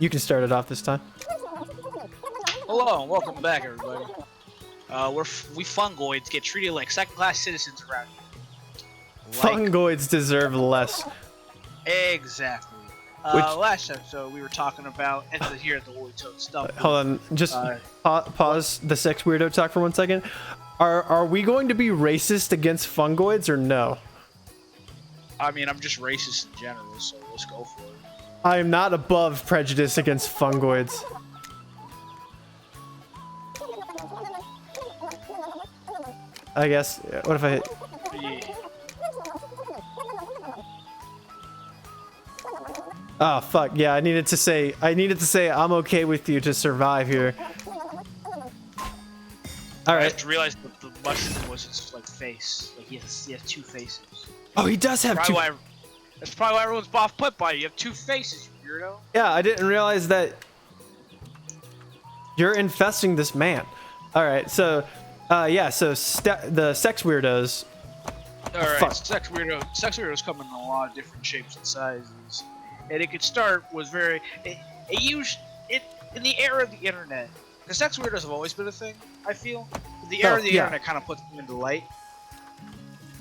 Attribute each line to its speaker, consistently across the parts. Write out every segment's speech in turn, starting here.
Speaker 1: You can start it off this time.
Speaker 2: Hello and welcome back, everybody. We fungoids get treated like second-class citizens around here.
Speaker 1: Fungoids deserve less.
Speaker 2: Exactly. Last episode we were talking about here at the Woolly Toad Stump.
Speaker 1: Hold on, just pause the sex weirdo talk for 1 second. Are we going to be racist against fungoids or no?
Speaker 2: I mean, I'm just racist in general, so let's go for it.
Speaker 1: I am not above prejudice against fungoids. I guess. What if I hit?
Speaker 2: Yeah.
Speaker 1: Oh fuck yeah! I needed to say I'm okay with you to survive here. All right.
Speaker 2: I just realized that the mushroom was his like face. Like he has 2 faces.
Speaker 1: Oh, he does have 2.
Speaker 2: That's probably why everyone's off put by you. You have 2 faces, you weirdo.
Speaker 1: Yeah, I didn't realize that you're infesting this man. All right, so yeah, so the sex weirdos.
Speaker 2: All right,
Speaker 1: fuck.
Speaker 2: sex weirdos come in a lot of different shapes and sizes, and it could start was very. It in the era of the internet. Because sex weirdos have always been a thing. I feel the era of the internet kind of puts them into light.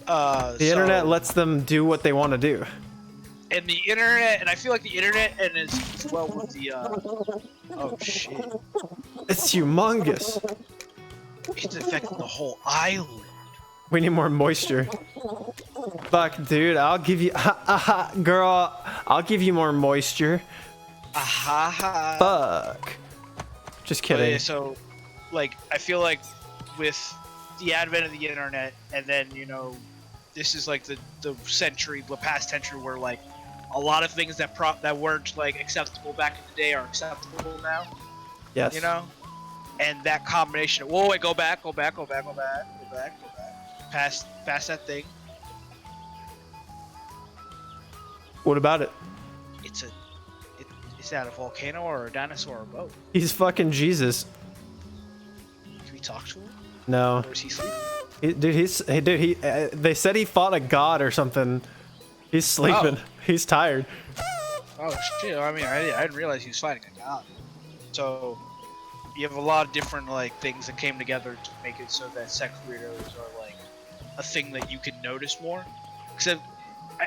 Speaker 1: The internet lets them do what they want to do.
Speaker 2: And the internet, and I feel like the internet, and as well with the oh shit,
Speaker 1: It's humongous.
Speaker 2: it's affecting the whole island.
Speaker 1: We need more moisture. Fuck, dude, I'll give you, girl, I'll give you more moisture.
Speaker 2: Aha.
Speaker 1: Fuck. Just kidding.
Speaker 2: Yeah, so, like, I feel like with the advent of the internet, and then this is like the past century, where like a lot of things that weren't like acceptable back in the day are acceptable now.
Speaker 1: Yes.
Speaker 2: And that combination. Whoa, wait, go back. Past that thing.
Speaker 1: What about it?
Speaker 2: Is that a volcano or a dinosaur or both?
Speaker 1: He's fucking Jesus.
Speaker 2: Can we talk to him?
Speaker 1: No.
Speaker 2: Or is he sleeping?
Speaker 1: They said he fought a god or something. He's sleeping.
Speaker 2: Oh.
Speaker 1: He's tired.
Speaker 2: Oh shit! I mean, I didn't realize he was fighting a god. So you have a lot of different like things that came together to make it so that sex weirdos are like a thing that you can notice more. Except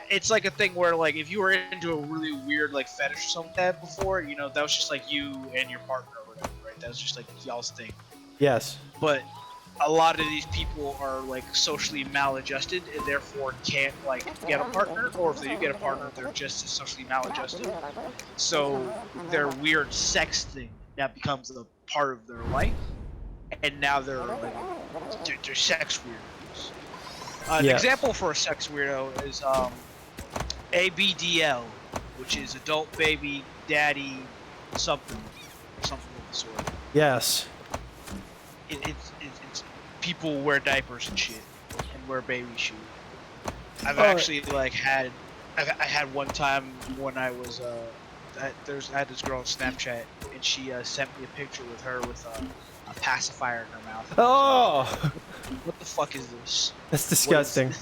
Speaker 2: it's like a thing where like if you were into a really weird like fetish or something like that before, that was just like you and your partner or whatever, right? That was just like y'all's thing.
Speaker 1: Yes.
Speaker 2: But a lot of these people are like socially maladjusted and therefore can't like get a partner, or if they do get a partner, they're just as socially maladjusted. So their weird sex thing that becomes a part of their life, and now they're sex weirdos. An example for a sex weirdo is ABDL, which is adult baby daddy something of the sort.
Speaker 1: Yes.
Speaker 2: It's people wear diapers and shit and wear baby shoes. I've actually like I had one time when I was I had this girl on Snapchat, and she sent me a picture with her with a pacifier in her mouth.
Speaker 1: Oh,
Speaker 2: what the fuck is this?
Speaker 1: That's disgusting.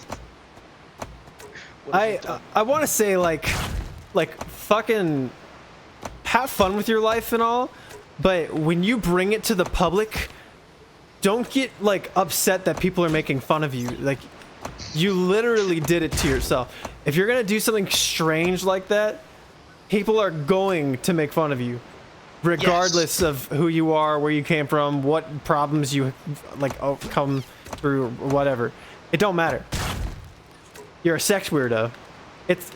Speaker 1: I want to say like fucking have fun with your life and all, but when you bring it to the public, don't get like upset that people are making fun of you. Like, you literally did it to yourself. If you're gonna do something strange like that, people are going to make fun of you, regardless of who you are, where you came from, what problems you like come through, or whatever. It don't matter. You're a sex weirdo. It's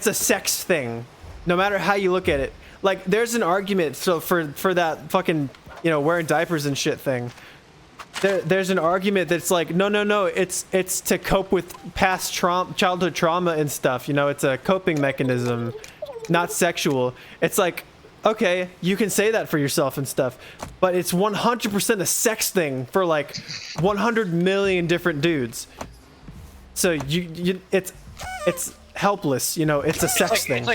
Speaker 1: a sex thing, no matter how you look at it. Like, there's an argument. So for that fucking wearing diapers and shit thing. There's an argument that's like, no, it's to cope with past childhood trauma and stuff. It's a coping mechanism, not sexual. It's like, okay, you can say that for yourself and stuff, but it's 100% a sex thing for like 100 million different dudes. So it's helpless. It's a sex thing.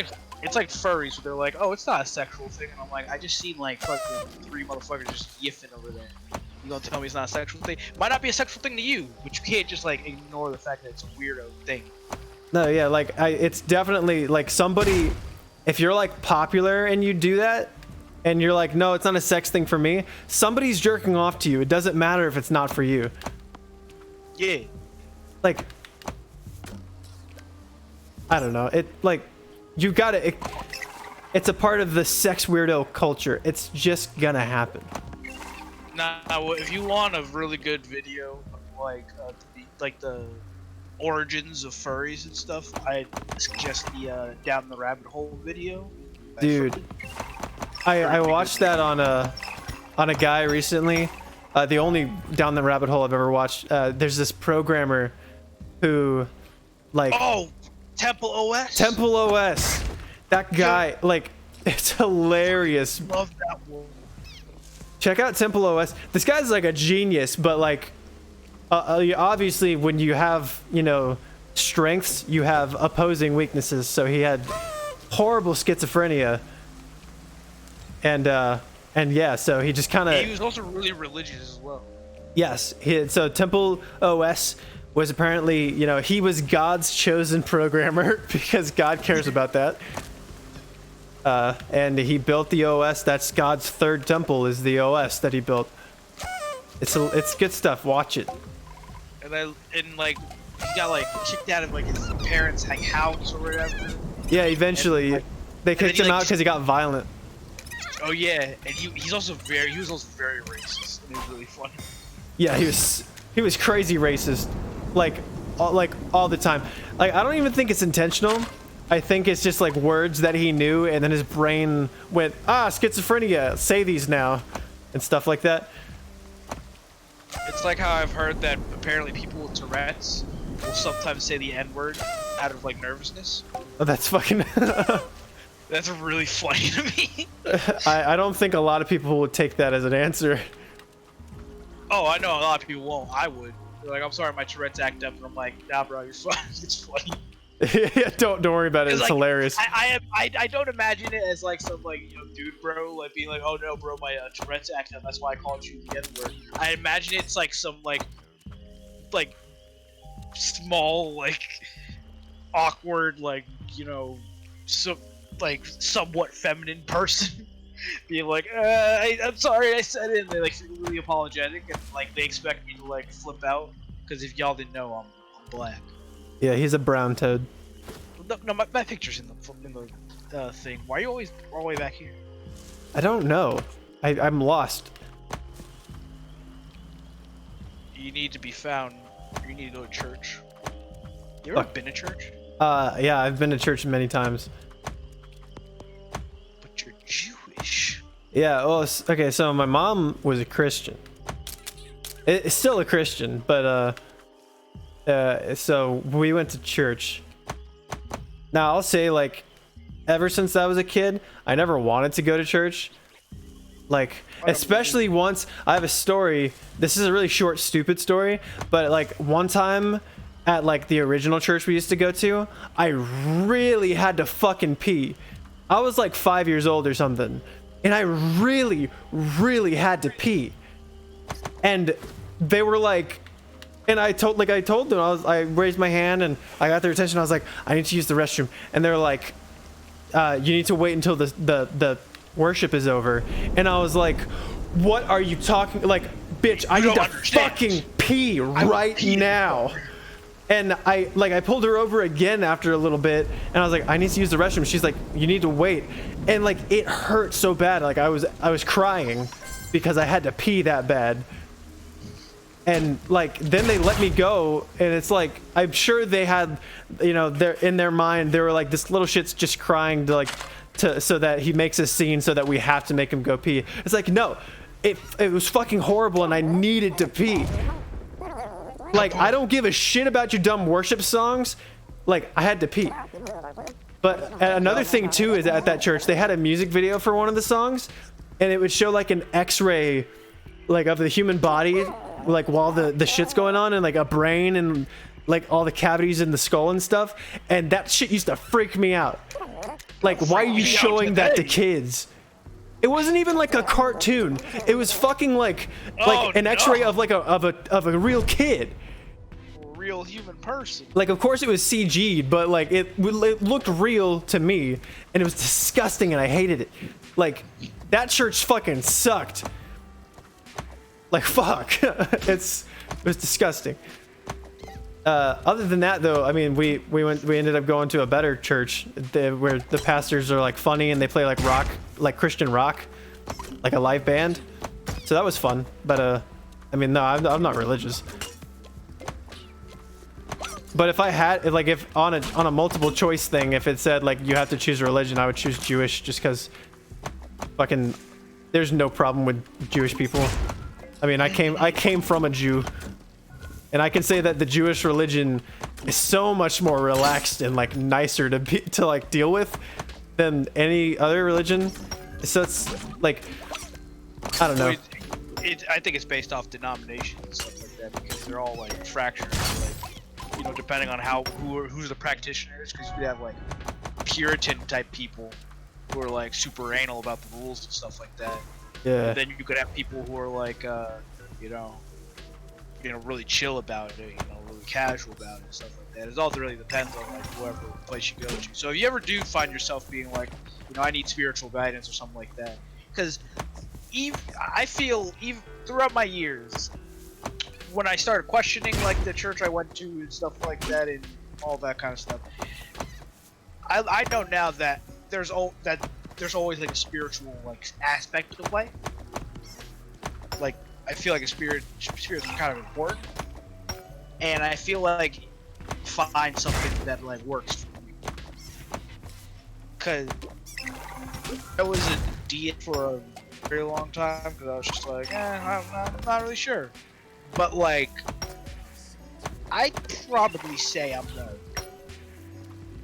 Speaker 2: It's like furries, where they're like, oh, it's not a sexual thing, and I'm like, I just seen like fucking 3 motherfuckers just yiffing over there. You gonna tell me it's not a sexual thing? Might not be a sexual thing to you, but you can't just like ignore the fact that it's a weirdo thing.
Speaker 1: No, yeah, like it's definitely like somebody if you're like popular and you do that, and you're like, no, it's not a sex thing for me, somebody's jerking off to you. It doesn't matter if it's not for you.
Speaker 2: Yeah.
Speaker 1: Like, I don't know. It like, you gotta. It's a part of the sex weirdo culture. It's just gonna happen.
Speaker 2: Now, if you want a really good video of like the origins of furries and stuff, I suggest the Down the Rabbit Hole video.
Speaker 1: Dude, I watched that on a guy recently. The only Down the Rabbit Hole I've ever watched. There's this programmer who, like,
Speaker 2: Temple OS.
Speaker 1: Temple OS. That guy, like, it's hilarious.
Speaker 2: Love that one.
Speaker 1: Check out Temple OS. This guy's like a genius, but like, obviously when you have, you know, strengths, you have opposing weaknesses. So he had horrible schizophrenia, and yeah, so he just kind of.
Speaker 2: He was also really religious as well.
Speaker 1: Yes, so Temple OS was apparently, you know, he was God's chosen programmer because God cares about that. And he built the OS. That's God's third temple, is the OS that he built. It's good stuff. Watch it.
Speaker 2: And like he got like kicked out of like his parents' like house or whatever.
Speaker 1: Yeah, eventually they kicked him out because he got violent.
Speaker 2: Oh yeah, and he was also very racist. And it was really funny.
Speaker 1: Yeah, he was crazy racist, like all the time. Like, I don't even think it's intentional. I think it's just like words that he knew, and then his brain went, schizophrenia, say these now, and stuff like that.
Speaker 2: It's like how I've heard that apparently people with Tourette's will sometimes say the N-word out of like nervousness.
Speaker 1: Oh, that's fucking.
Speaker 2: That's really funny to me.
Speaker 1: I don't think a lot of people would take that as an answer.
Speaker 2: Oh, I know a lot of people won't. I would. They're like, I'm sorry, my Tourette's act up, and I'm like, nah, bro, you're fine. It's funny.
Speaker 1: Yeah, don't worry about it. It's
Speaker 2: like,
Speaker 1: hilarious.
Speaker 2: I don't imagine it as like some like, you know, dude bro like being like, oh no bro, my Tourette's act up, that's why I called you the N-word. I imagine it's like some like small like awkward like, you know, like somewhat feminine person being like, I'm sorry I said it, and they like feel really apologetic, and like they expect me to like flip out because if y'all didn't know, I'm black.
Speaker 1: Yeah, he's a brown toad.
Speaker 2: No, my picture's in the thing. Why are you always all the way back here?
Speaker 1: I don't know. I'm lost.
Speaker 2: You need to be found. You need to go to church. You ever been to church?
Speaker 1: Yeah, I've been to church many times.
Speaker 2: But you're Jewish.
Speaker 1: Yeah, well, okay, so my mom was a Christian. It's still a Christian, but so we went to church. Now I'll say, like, ever since I was a kid, I never wanted to go to church. Like, especially once, I have a story. This is a really short, stupid story, but like one time at like the original church we used to go to, I really had to fucking pee. I was like 5 years old or something, and I really, really had to pee. And they were like, and I told them, I raised my hand and I got their attention. I was like, I need to use the restroom, and they're like, you need to wait until the worship is over. And I was like, what are you talking, like, bitch, I need to fucking pee right now. And I pulled her over again after a little bit, and I was like, I need to use the restroom. She's like, you need to wait. And like, it hurt so bad. Like, I was crying because I had to pee that bad. And like, then they let me go, and it's like, I'm sure they had, you know, in their mind, they were like, this little shit's just crying so that he makes a scene so that we have to make him go pee. It's like, no, it was fucking horrible, and I needed to pee. Like, I don't give a shit about your dumb worship songs. Like, I had to pee. But another thing too is at that church, they had a music video for one of the songs, and it would show like an X-ray, like, of the human body, like while the shit's going on, and like a brain and like all the cavities in the skull and stuff, and that shit used to freak me out. Like, why are you showing that to kids? It wasn't even like a cartoon. It was fucking like an X-ray of like a real kid.
Speaker 2: real human person.
Speaker 1: Like, of course it was CG'd, but like it looked real to me, and it was disgusting, and I hated it. Like, that church fucking sucked. Like, fuck. It was disgusting. Other than that, though, I mean, we ended up going to a better church where the pastors are like funny and they play like rock, like Christian rock, like a live band. So that was fun. But I mean, no, I'm not religious. But if I had, like, if on a multiple choice thing, if it said like you have to choose a religion, I would choose Jewish, just because fucking there's no problem with Jewish people. I mean, I came from a Jew. And I can say that the Jewish religion is so much more relaxed and like nicer to like deal with than any other religion. So it's like, I don't know.
Speaker 2: I think it's based off denominations and stuff like that, because they're all like fractured. Like, you know, depending on who's the practitioners, because you have like Puritan type people who are like super anal about the rules and stuff like that.
Speaker 1: Yeah.
Speaker 2: And then you could have people who are like, you know, really chill about it, really casual about it and stuff like that. It all really depends on like whoever place you go to. So if you ever do find yourself being like, I need spiritual guidance or something like that, because I feel even throughout my years, when I started questioning like the church I went to and stuff like that and all that kind of stuff, I know now that there's always like a spiritual like aspect of life. Like, I feel like spirits are kind of important, and I feel like find something that like works for me. Cause I was a deist for a very long time, because I was just like, I'm not really sure. But like, I'd probably say I'm like,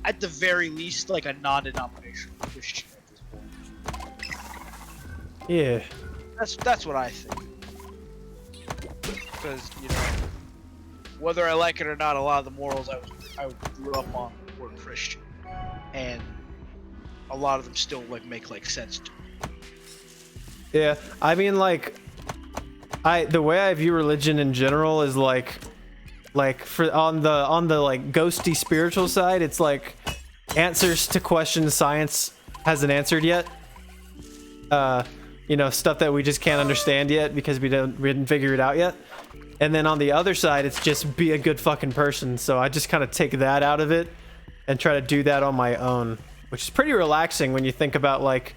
Speaker 2: at the very least, like a non-denominational Christian at this point.
Speaker 1: Yeah.
Speaker 2: That's what I think. Because, whether I like it or not, a lot of the morals I grew up on were Christian, and a lot of them still like make like sense to me.
Speaker 1: Yeah, I mean, like, the way I view religion in general is like for on the like ghosty spiritual side, it's like answers to questions science hasn't answered yet. Stuff that we just can't understand yet because we didn't figure it out yet. And then on the other side, it's just be a good fucking person. So I just kind of take that out of it and try to do that on my own, which is pretty relaxing when you think about like,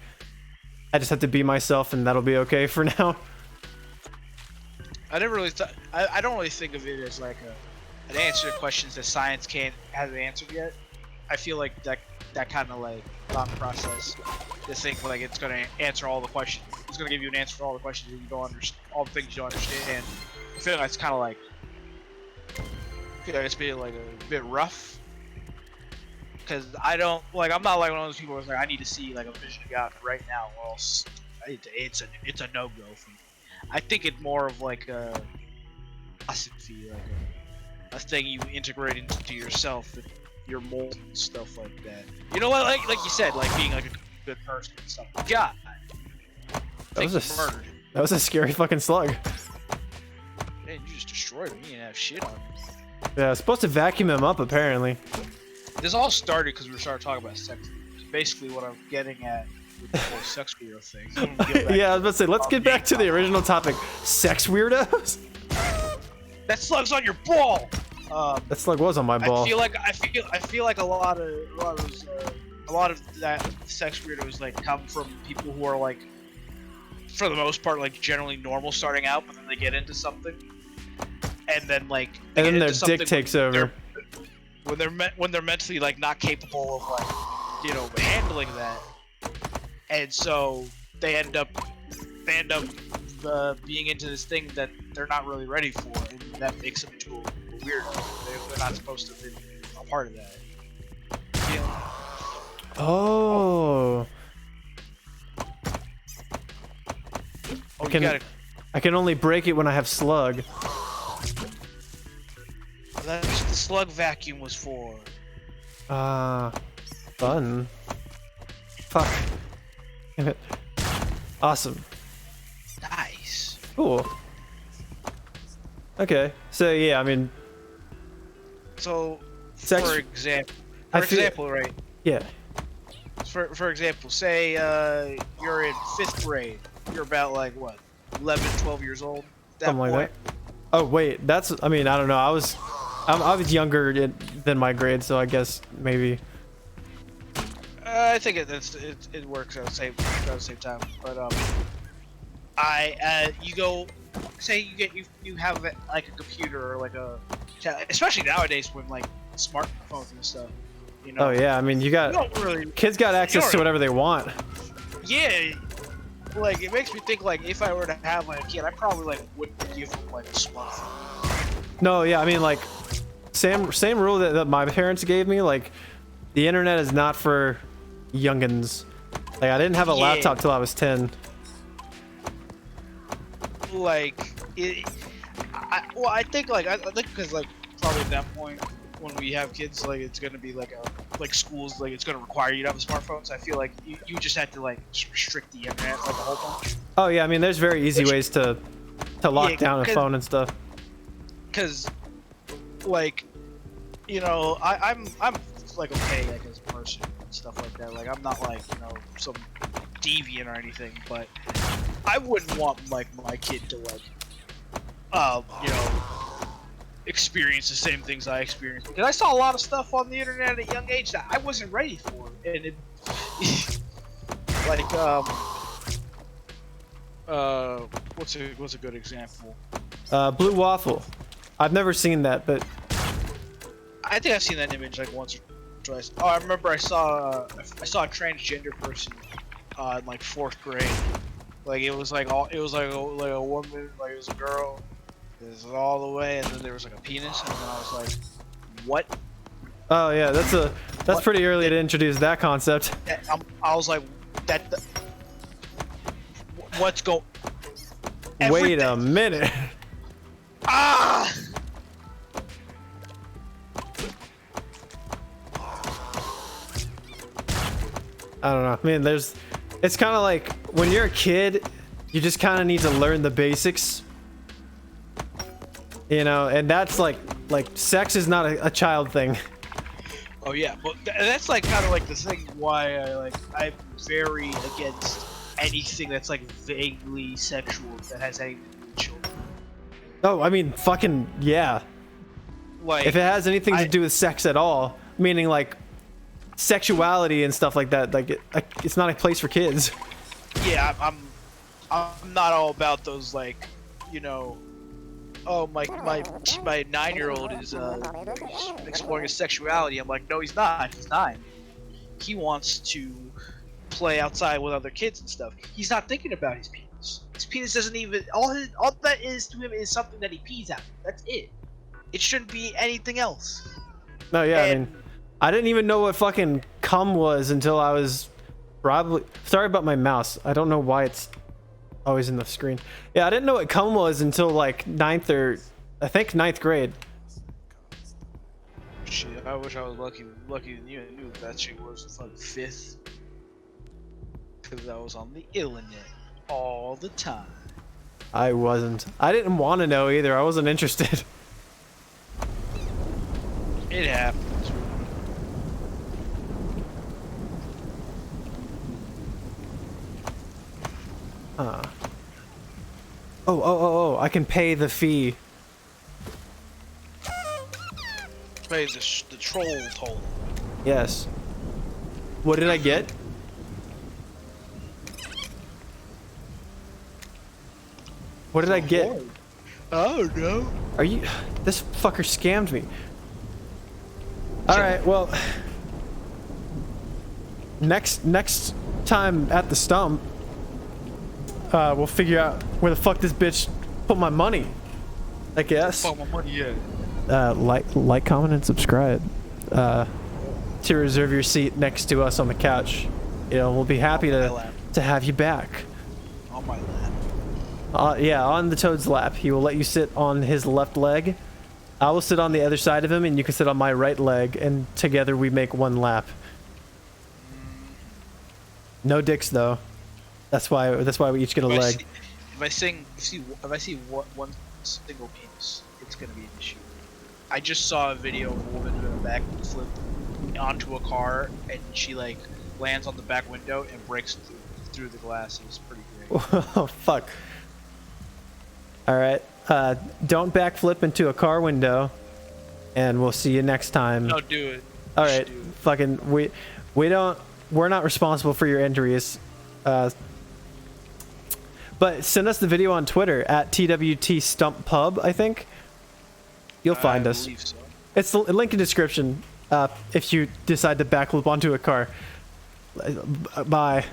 Speaker 1: I just have to be myself and that'll be okay for now.
Speaker 2: I never really thought. I don't really think of it as like an answer to questions that science hasn't answered yet. I feel like that kind of like thought process to think like it's gonna answer all the questions. It's gonna give you an answer to all the questions that you don't understand, all the things you don't understand. I feel like it's kind of like, it's being like a bit rough. Because I'm not like one of those people who's like, I need to see like a vision of God right now, or else it's a no-go for me. I think it's more of like a philosophy, like a thing you integrate into yourself, with your mold and stuff like that. You know what? Like you said, like being like a good person and stuff. God,
Speaker 1: that was a scary fucking slug.
Speaker 2: Man, you just destroyed me. You didn't have shit on me.
Speaker 1: Yeah, I was supposed to vacuum him up apparently.
Speaker 2: This all started because we started talking about sex. Basically, what I'm getting at with the whole sex weirdo thing.
Speaker 1: Yeah, I was about to say, let's get back to the original topic: sex weirdos.
Speaker 2: That slug's on your ball.
Speaker 1: That slug was on my ball.
Speaker 2: I feel like a lot of that sex weirdos like come from people who are like, for the most part, like generally normal starting out, but then they get into something, and then like
Speaker 1: their dick takes over.
Speaker 2: When they're mentally like not capable of like handling that, and so they end up being into this thing that they're not really ready for, and that makes them into a weirdo. They're not supposed to be a part of that.
Speaker 1: Oh. I can only break it when I have slug.
Speaker 2: That's what the slug vacuum was for.
Speaker 1: Fun. Fuck. Damn it. Awesome.
Speaker 2: Nice.
Speaker 1: Cool. Okay. So yeah, I mean,
Speaker 2: So,
Speaker 1: Sex.
Speaker 2: for example, right?
Speaker 1: Yeah.
Speaker 2: For example, say you're in 5th grade. You're about like what, 11, 12 years old at that
Speaker 1: Something like
Speaker 2: point.
Speaker 1: that. Oh wait, that's. I mean, I don't know. I was younger than my grade, so I guess maybe.
Speaker 2: I think it works at the same time. But you go, say you have like a computer or like especially nowadays when like smartphones and stuff. You know.
Speaker 1: Oh yeah, I mean,
Speaker 2: You don't really.
Speaker 1: kids got access to whatever they want.
Speaker 2: Yeah. Like it makes me think like if I were to have like a kid, I probably like wouldn't give him like a smartphone.
Speaker 1: No, yeah, I mean like same rule that my parents gave me. Like the internet is not for youngins. Like I didn't have a laptop till I was 10.
Speaker 2: Like I think because like probably at that point when we have kids, like it's gonna be like schools, like it's gonna require you to have a smartphone. So I feel like you just have to like restrict the internet like a whole bunch.
Speaker 1: Oh yeah, I mean there's very easy ways to lock down a phone and stuff.
Speaker 2: Cause like I'm like okay like as a person and stuff like that. Like I'm not like some deviant or anything, but I wouldn't want like my kid to like experience the same things I experienced, because I saw a lot of stuff on the internet at a young age that I wasn't ready for, and it like what's a good example?
Speaker 1: Blue waffle. I've never seen that, but
Speaker 2: I think I've seen that image like once or twice. Oh, I remember I saw a transgender person in like 4th grade. Like it was like a woman, like it was a girl. It was all the way, and then there was like a penis, and then I was like, "What?"
Speaker 1: oh yeah, that's pretty early to introduce that concept.
Speaker 2: I was like, what's going?
Speaker 1: Wait a minute.
Speaker 2: Ah!
Speaker 1: I don't know. I mean, it's kind of like when you're a kid, you just kind of need to learn the basics. And that's like sex is not a child thing.
Speaker 2: Oh yeah, but that's like kind of like the thing why I'm very against anything that's like vaguely sexual that has anything to do with children.
Speaker 1: Oh, I mean, fucking yeah.
Speaker 2: Like
Speaker 1: if it has anything to do with sex at all, meaning like sexuality and stuff like that, like it's not a place for kids.
Speaker 2: Yeah, I'm not all about those like, oh my 9-year-old is exploring his sexuality. I'm like, no, he's not. He's 9. He wants to play outside with other kids and stuff. He's not thinking about his penis. His penis doesn't even all that is to him is something that he pees out. That's it. It shouldn't be anything else.
Speaker 1: No, yeah, I mean, I didn't even know what fucking cum was until I was probably. Sorry about my mouse. I don't know why it's always in the screen. Yeah, I didn't know what cum was until like 9th grade.
Speaker 2: Shit, I wish I was lucky than you. I knew that shit was the fucking 5th. Because I was on the internet all the time.
Speaker 1: I wasn't. I didn't want to know either. I wasn't interested.
Speaker 2: It happens.
Speaker 1: Oh, I can pay the fee.
Speaker 2: Pay the troll toll.
Speaker 1: Yes. What did I get? What did I get?
Speaker 2: Oh no.
Speaker 1: Are you... This fucker scammed me. Alright, well... Next time at the Stump, we'll figure out where the fuck this bitch put my money. I guess.
Speaker 2: Fuck my money, yeah.
Speaker 1: Like, comment, and subscribe. To reserve your seat next to us on the couch. We'll be happy to have you back.
Speaker 2: On my lap.
Speaker 1: Yeah, on the Toad's lap. He will let you sit on his left leg. I will sit on the other side of him, and you can sit on my right leg, and together we make one lap. No dicks, though. That's why we each get a leg.
Speaker 2: If I see one single penis, it's gonna be an issue. I just saw a video of a woman doing a backflip onto a car, and she like lands on the back window and breaks through the glass. It was pretty great.
Speaker 1: Oh fuck. All right. Don't backflip into a car window, and we'll see you next time.
Speaker 2: No, do it.
Speaker 1: All right. Fucking we're not responsible for your injuries. But send us the video on Twitter at TWT Stump Pub, I think. You'll find us.
Speaker 2: Believe so.
Speaker 1: It's the link in description if you decide to backflip onto a car. Bye.